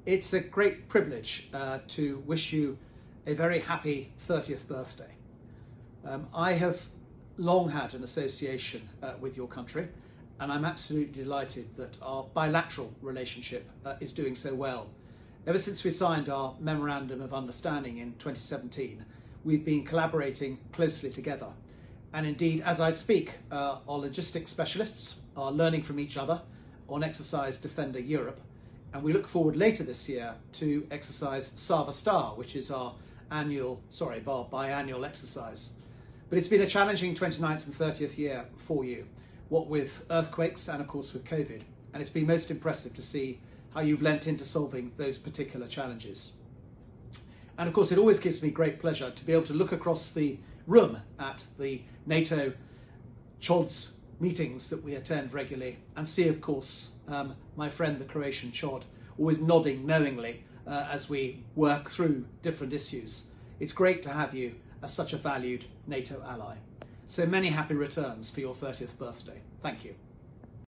It's a great privilege to wish you a very happy 30th birthday. I have long had an association with your country, and I'm absolutely delighted that our bilateral relationship is doing so well. Ever since we signed our Memorandum of Understanding in 2017, we've been collaborating closely together. And indeed, as I speak, our logistics specialists are learning from each other on Exercise Defender Europe. And we look forward later this year to Exercise Sava Star, which is our biannual exercise. But it's been a challenging 29th and 30th year for you, what with earthquakes and of course with COVID. And it's been most impressive to see how you've lent into solving those particular challenges. And of course, it always gives me great pleasure to be able to look across the room at the NATO CHODS meetings that we attend regularly and see, of course, my friend, the Croatian CHOD, always nodding knowingly as we work through different issues. It's great to have you as such a valued NATO ally. So many happy returns for your 30th birthday. Thank you.